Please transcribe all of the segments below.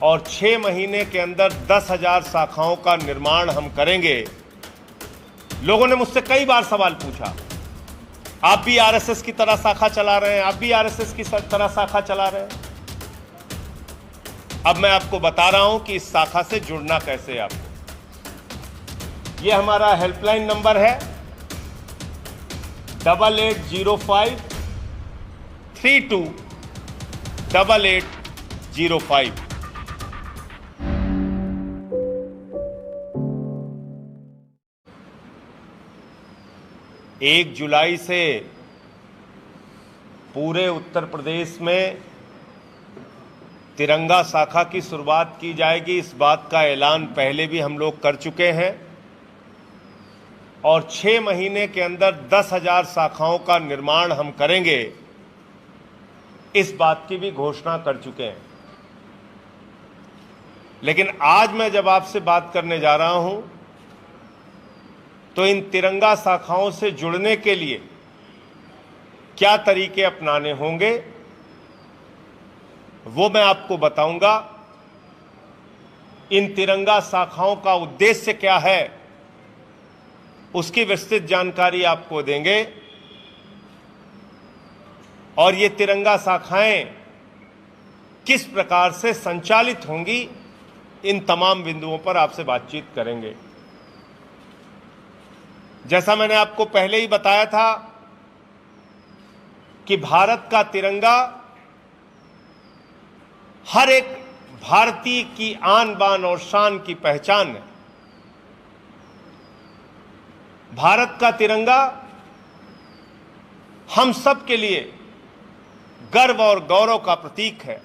और 6 महीने के अंदर 10,000 शाखाओं का निर्माण हम करेंगे। लोगों ने मुझसे कई बार सवाल पूछा, आप भी आरएसएस की तरह शाखा चला रहे हैं, आप भी आरएसएस की तरह शाखा चला रहे हैं। अब मैं आपको बता रहा हूं कि इस शाखा से जुड़ना कैसे है आपको। ये हमारा हेल्पलाइन नंबर है 8805328805। 1 जुलाई से पूरे उत्तर प्रदेश में तिरंगा शाखा की शुरुआत की जाएगी। इस बात का ऐलान पहले भी हम लोग कर चुके हैं और 6 महीने के अंदर 10,000 शाखाओं का निर्माण हम करेंगे, इस बात की भी घोषणा कर चुके हैं। लेकिन आज मैं जब आपसे बात करने जा रहा हूं तो इन तिरंगा शाखाओं से जुड़ने के लिए क्या तरीके अपनाने होंगे वो मैं आपको बताऊंगा। इन तिरंगा शाखाओं का उद्देश्य क्या है उसकी विस्तृत जानकारी आपको देंगे और ये तिरंगा शाखाएं किस प्रकार से संचालित होंगी, इन तमाम बिंदुओं पर आपसे बातचीत करेंगे। जैसा मैंने आपको पहले ही बताया था कि भारत का तिरंगा हर एक भारतीय की आन बान और शान की पहचान है। भारत का तिरंगा हम सब के लिए गर्व और गौरव का प्रतीक है।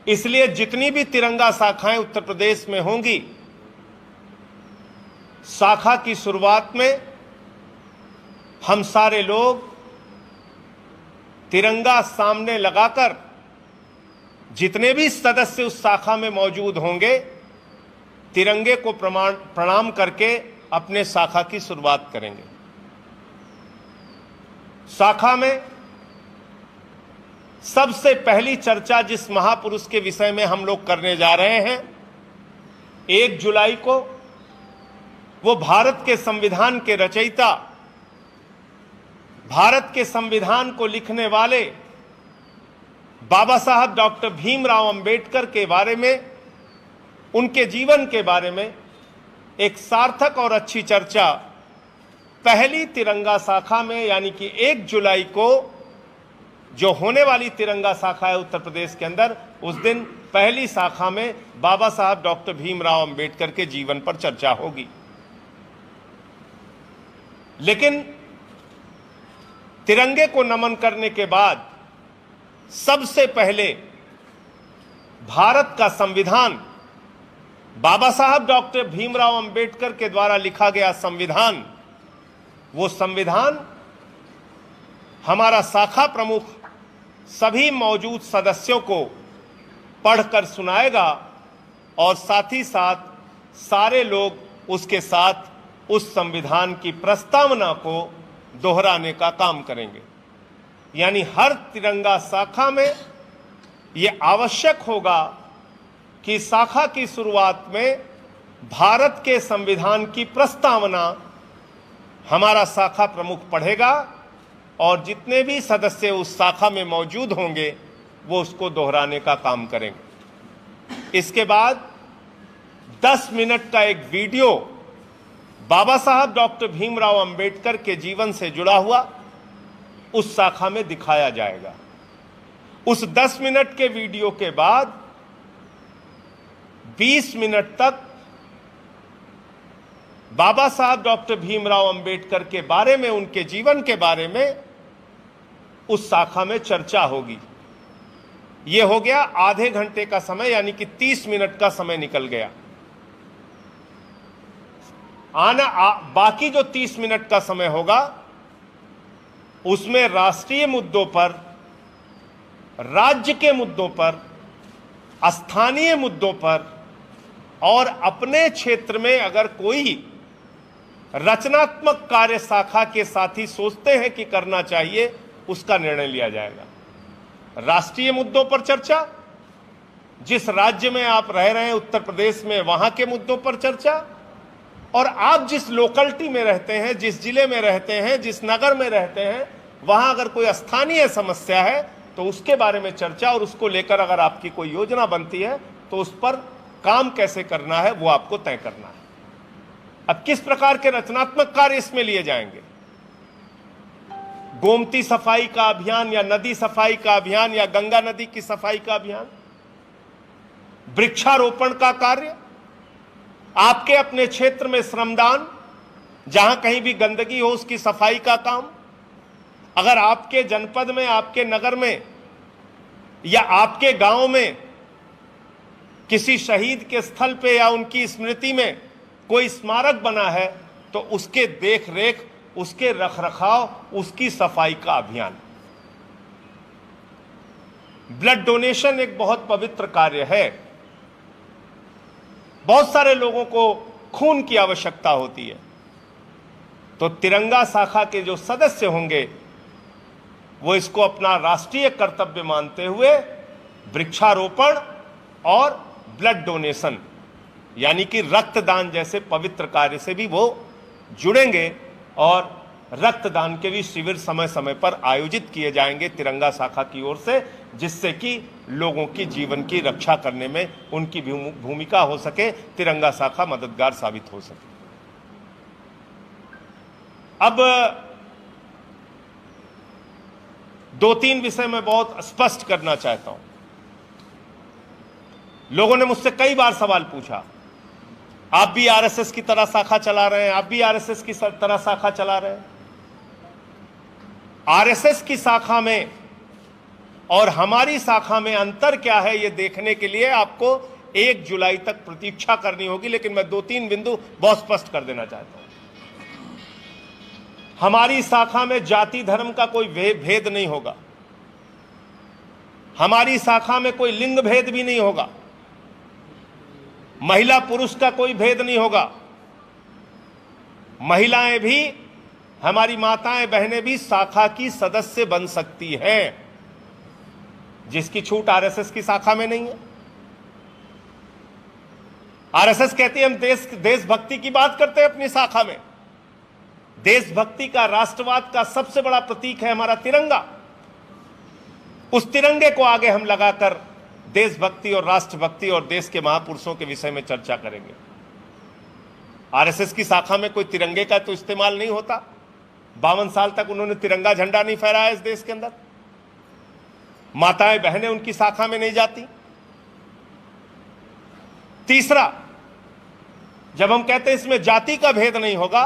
इसलिए जितनी भी तिरंगा शाखाएं उत्तर प्रदेश में होंगी, शाखा की शुरुआत में हम सारे लोग तिरंगा सामने लगाकर जितने भी सदस्य उस शाखा में मौजूद होंगे, तिरंगे को प्रणाम करके अपने शाखा की शुरुआत करेंगे। शाखा में सबसे पहली चर्चा जिस महापुरुष के विषय में हम लोग करने जा रहे हैं, 1 जुलाई को वो भारत के संविधान के रचयिता, भारत के संविधान को लिखने वाले बाबा साहब डॉक्टर भीमराव अंबेडकर के बारे में, उनके जीवन के बारे में एक सार्थक और अच्छी चर्चा पहली तिरंगा शाखा में, यानी कि 1 जुलाई को जो होने वाली तिरंगा शाखा है उत्तर प्रदेश के अंदर, उस दिन पहली शाखा में बाबा साहब डॉक्टर भीमराव अंबेडकर के जीवन पर चर्चा होगी। लेकिन तिरंगे को नमन करने के बाद सबसे पहले भारत का संविधान, बाबा साहब डॉक्टर भीमराव अंबेडकर के द्वारा लिखा गया संविधान, वो संविधान हमारा शाखा प्रमुख सभी मौजूद सदस्यों को पढ़कर सुनाएगा और साथ ही साथ सारे लोग उसके साथ उस संविधान की प्रस्तावना को दोहराने का काम करेंगे। यानी हर तिरंगा शाखा में यह आवश्यक होगा कि शाखा की शुरुआत में भारत के संविधान की प्रस्तावना हमारा शाखा प्रमुख पढ़ेगा और जितने भी सदस्य उस शाखा में मौजूद होंगे वो उसको दोहराने का काम करेंगे। इसके बाद 10 मिनट का एक वीडियो बाबा साहब डॉक्टर भीमराव अंबेडकर के जीवन से जुड़ा हुआ उस शाखा में दिखाया जाएगा। उस 10 मिनट के वीडियो के बाद 20 मिनट तक बाबा साहब डॉक्टर भीमराव अंबेडकर के बारे में, उनके जीवन के बारे में उस शाखा में चर्चा होगी। यह हो गया आधे घंटे का समय, यानी कि 30 मिनट का समय निकल गया। बाकी जो 30 मिनट का समय होगा उसमें राष्ट्रीय मुद्दों पर, राज्य के मुद्दों पर, स्थानीय मुद्दों पर और अपने क्षेत्र में अगर कोई रचनात्मक कार्य शाखा के साथी सोचते हैं कि करना चाहिए, उसका निर्णय लिया जाएगा। राष्ट्रीय मुद्दों पर चर्चा, जिस राज्य में आप रह रहे हैं, उत्तर प्रदेश में, वहां के मुद्दों पर चर्चा, और आप जिस लोकलिटी में रहते हैं, जिस जिले में रहते हैं, जिस नगर में रहते हैं, वहां अगर कोई स्थानीय समस्या है तो उसके बारे में चर्चा, और उसको लेकर अगर आपकी कोई योजना बनती है तो उस पर काम कैसे करना है वो आपको तय करना है। अब किस प्रकार के रचनात्मक कार्य इसमें लिए जाएंगे? गोमती सफाई का अभियान, या नदी सफाई का अभियान, या गंगा नदी की सफाई का अभियान, वृक्षारोपण का कार्य, आपके अपने क्षेत्र में श्रमदान, जहां कहीं भी गंदगी हो उसकी सफाई का काम, अगर आपके जनपद में, आपके नगर में या आपके गांव में किसी शहीद के स्थल पे या उनकी स्मृति में कोई स्मारक बना है तो उसके देख रेख, उसके रखरखाव, उसकी सफाई का अभियान। ब्लड डोनेशन एक बहुत पवित्र कार्य है। बहुत सारे लोगों को खून की आवश्यकता होती है, तो तिरंगा शाखा के जो सदस्य होंगे वो इसको अपना राष्ट्रीय कर्तव्य मानते हुए वृक्षारोपण और ब्लड डोनेशन यानी कि रक्तदान जैसे पवित्र कार्य से भी वो जुड़ेंगे, और रक्तदान के भी शिविर समय समय पर आयोजित किए जाएंगे तिरंगा शाखा की ओर से, जिससे कि लोगों की जीवन की रक्षा करने में उनकी भूमिका हो सके, तिरंगा शाखा मददगार साबित हो सके। अब 2-3 विषय मैं बहुत स्पष्ट करना चाहता हूं। लोगों ने मुझसे कई बार सवाल पूछा, आप भी आरएसएस की तरह शाखा चला रहे हैं, आप भी आरएसएस की तरह शाखा चला रहे हैं। आरएसएस की शाखा में और हमारी शाखा में अंतर क्या है, यह देखने के लिए आपको 1 जुलाई तक प्रतीक्षा करनी होगी, लेकिन मैं 2-3 बिंदु बहुत स्पष्ट कर देना चाहता हूं। हमारी शाखा में जाति धर्म का कोई भेद नहीं होगा। हमारी शाखा में कोई लिंग भेद भी नहीं होगा। महिला पुरुष का कोई भेद नहीं होगा। महिलाएं भी, हमारी माताएं बहनें भी शाखा की सदस्य बन सकती हैं, जिसकी छूट आरएसएस की शाखा में नहीं है। आरएसएस कहती है हम देशभक्ति की बात करते हैं अपनी शाखा में। देशभक्ति का, राष्ट्रवाद का सबसे बड़ा प्रतीक है हमारा तिरंगा। उस तिरंगे को आगे हम लगाकर देशभक्ति और राष्ट्रभक्ति और देश के महापुरुषों के विषय में चर्चा करेंगे। आरएसएस की शाखा में कोई तिरंगे का तो इस्तेमाल नहीं होता। 52 साल तक उन्होंने तिरंगा झंडा नहीं फहराया इस देश के अंदर। माताएं बहनें उनकी शाखा में नहीं जाती। तीसरा, जब हम कहते हैं इसमें जाति का भेद नहीं होगा,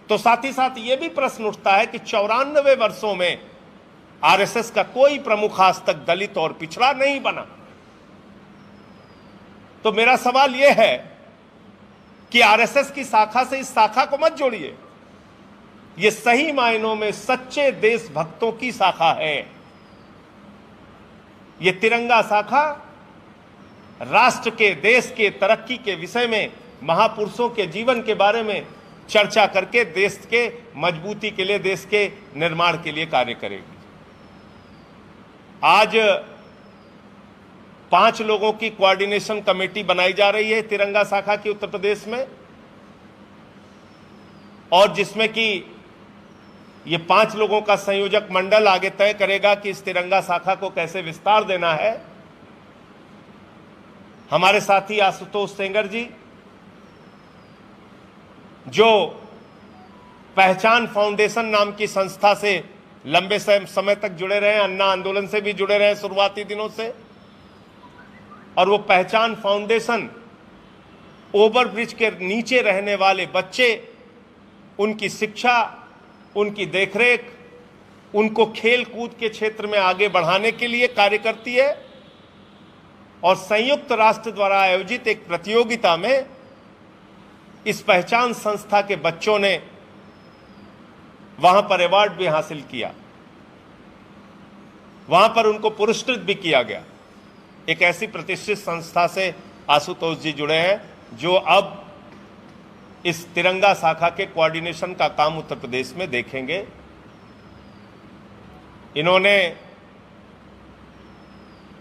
तो साथ ही साथ यह भी प्रश्न उठता है कि 94 वर्षों में आरएसएस का कोई प्रमुख आज तक दलित और पिछड़ा नहीं बना। तो मेरा सवाल यह है कि आरएसएस की शाखा से इस शाखा को मत जोड़िए। यह सही मायनों में सच्चे देशभक्तों की शाखा है। यह तिरंगा शाखा राष्ट्र के, देश के तरक्की के विषय में, महापुरुषों के जीवन के बारे में चर्चा करके देश के मजबूती के लिए, देश के निर्माण के लिए कार्य करेगी। आज 5 लोगों की कोऑर्डिनेशन कमेटी बनाई जा रही है तिरंगा शाखा की उत्तर प्रदेश में, और जिसमें कि ये 5 लोगों का संयोजक मंडल आगे तय करेगा कि इस तिरंगा शाखा को कैसे विस्तार देना है। हमारे साथी आशुतोष सेंगर जी, जो पहचान फाउंडेशन नाम की संस्था से लंबे समय तक जुड़े रहे, अन्ना आंदोलन से भी जुड़े रहे शुरुआती दिनों से, और वो पहचान फाउंडेशन ओवरब्रिज के नीचे रहने वाले बच्चे, उनकी शिक्षा, उनकी देखरेख, उनको खेल कूद के क्षेत्र में आगे बढ़ाने के लिए कार्य करती है। और संयुक्त राष्ट्र द्वारा आयोजित एक प्रतियोगिता में इस पहचान संस्था के बच्चों ने वहां पर अवार्ड भी हासिल किया, वहां पर उनको पुरस्कृत भी किया गया। एक ऐसी प्रतिष्ठित संस्था से आशुतोष जी जुड़े हैं, जो अब इस तिरंगा शाखा के कोऑर्डिनेशन का काम उत्तर प्रदेश में देखेंगे। इन्होंने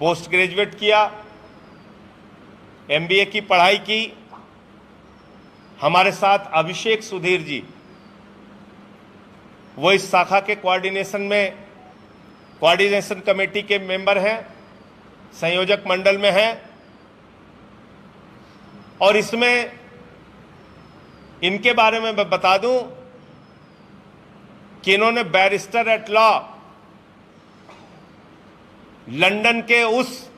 पोस्ट ग्रेजुएट किया, एमबीए की पढ़ाई की। हमारे साथ अभिषेक सुधीर जी, वो इस शाखा के कोऑर्डिनेशन कमेटी के मेंबर हैं, संयोजक मंडल में हैं। और इसमें इनके बारे में मैं बता दूं कि इन्होंने बैरिस्टर एट लॉ लंदन के उस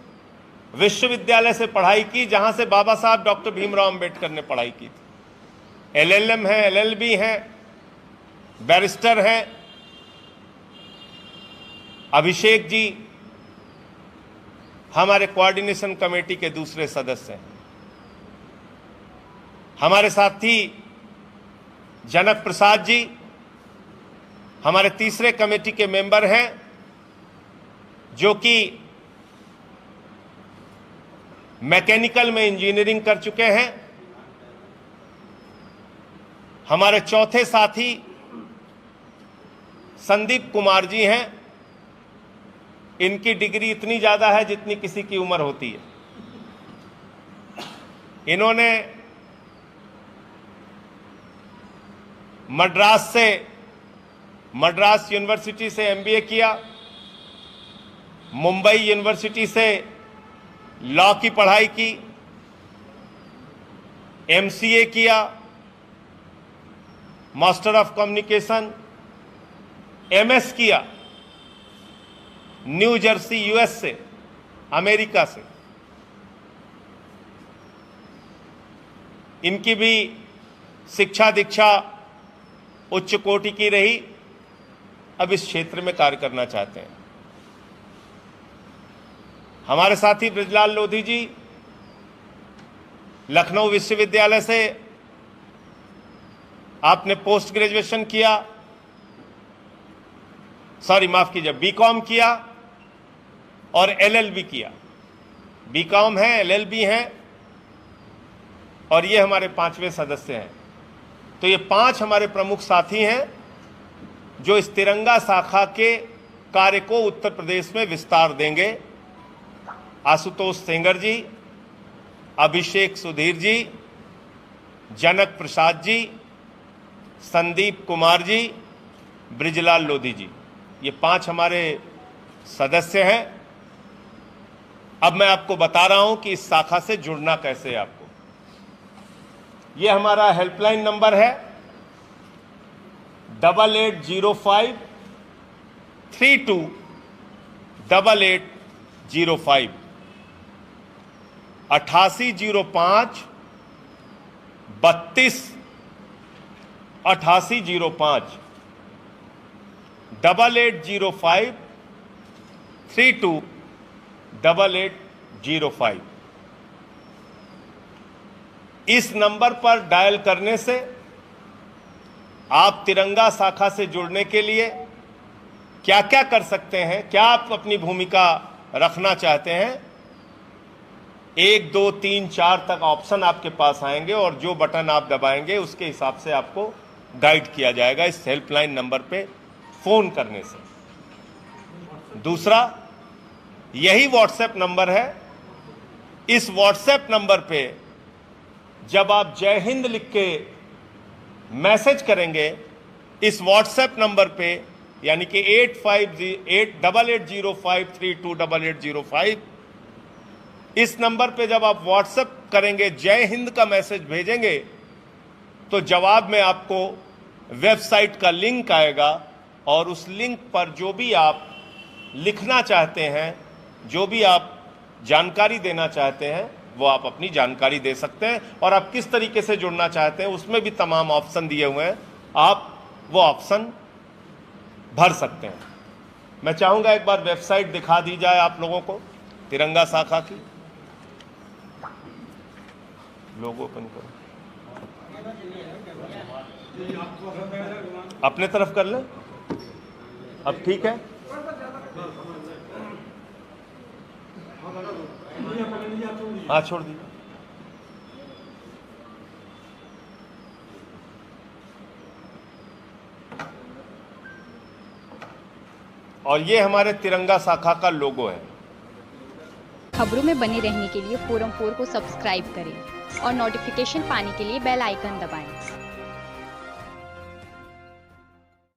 विश्वविद्यालय से पढ़ाई की जहां से बाबा साहब डॉक्टर भीमराव अंबेडकर ने पढ़ाई की थी। एलएलएम है, एलएलबी है, बैरिस्टर हैं। अभिषेक जी हमारे कोऑर्डिनेशन कमेटी के दूसरे सदस्य हैं। हमारे साथी जनक प्रसाद जी हमारे तीसरे कमेटी के मेंबर हैं, जो कि मैकेनिकल में इंजीनियरिंग कर चुके हैं। हमारे चौथे साथी संदीप कुमार जी हैं। इनकी डिग्री इतनी ज्यादा है जितनी किसी की उम्र होती है। इन्होंने मद्रास यूनिवर्सिटी से एमबीए किया, मुंबई यूनिवर्सिटी से लॉ की पढ़ाई की, एमसीए किया, मास्टर ऑफ कम्युनिकेशन, एमएस किया न्यू जर्सी यूएस से, अमेरिका से। इनकी भी शिक्षा दीक्षा उच्च कोटि की रही। अब इस क्षेत्र में कार्य करना चाहते हैं। हमारे साथी ब्रजलाल लोधी जी लखनऊ विश्वविद्यालय से आपने पोस्ट ग्रेजुएशन किया, माफ कीजिए, बीकॉम किया और एलएलबी किया। बीकॉम है, एलएलबी है, और ये हमारे 5वें सदस्य हैं। तो ये 5 हमारे प्रमुख साथी हैं जो इस तिरंगा शाखा के कार्य को उत्तर प्रदेश में विस्तार देंगे। आशुतोष सेंगर जी, अभिषेक सुधीर जी, जनक प्रसाद जी, संदीप कुमार जी, ब्रिजलाल लोधी जी, ये 5 हमारे सदस्य हैं। अब मैं आपको बता रहा हूं कि इस शाखा से जुड़ना कैसे है आपको। ये हमारा हेल्पलाइन नंबर है 8805328805, 8805 32 8805 8805 328805। इस नंबर पर डायल करने से आप तिरंगा शाखा से जुड़ने के लिए क्या क्या कर सकते हैं, क्या आप अपनी भूमिका रखना चाहते हैं, 1 2 3 4 तक ऑप्शन आपके पास आएंगे और जो बटन आप दबाएंगे उसके हिसाब से आपको गाइड किया जाएगा इस हेल्पलाइन नंबर पे फोन करने से। दूसरा, यही व्हाट्सएप नंबर है। इस व्हाट्सएप नंबर पे जब आप जय हिंद लिख के मैसेज करेंगे इस व्हाट्सएप नंबर पे, यानी कि 8805328805, इस नंबर पे जब आप व्हाट्सएप करेंगे, जय हिंद का मैसेज भेजेंगे, तो जवाब में आपको वेबसाइट का लिंक आएगा और उस लिंक पर जो भी आप लिखना चाहते हैं, जो भी आप जानकारी देना चाहते हैं, वो आप अपनी जानकारी दे सकते हैं। और आप किस तरीके से जुड़ना चाहते हैं उसमें भी तमाम ऑप्शन दिए हुए हैं, आप वो ऑप्शन भर सकते हैं। मैं चाहूंगा एक बार वेबसाइट दिखा दी जाए आप लोगों को तिरंगा शाखा की। लोगो ओपन करो, अपने तरफ कर लें। अब ठीक है, हाँ छोड़ दीजिए। और ये हमारे तिरंगा शाखा का लोगो है। खबरों में बने रहने के लिए फोरम 4 को सब्सक्राइब करें और नोटिफिकेशन पाने के लिए बेल आइकन दबाएं।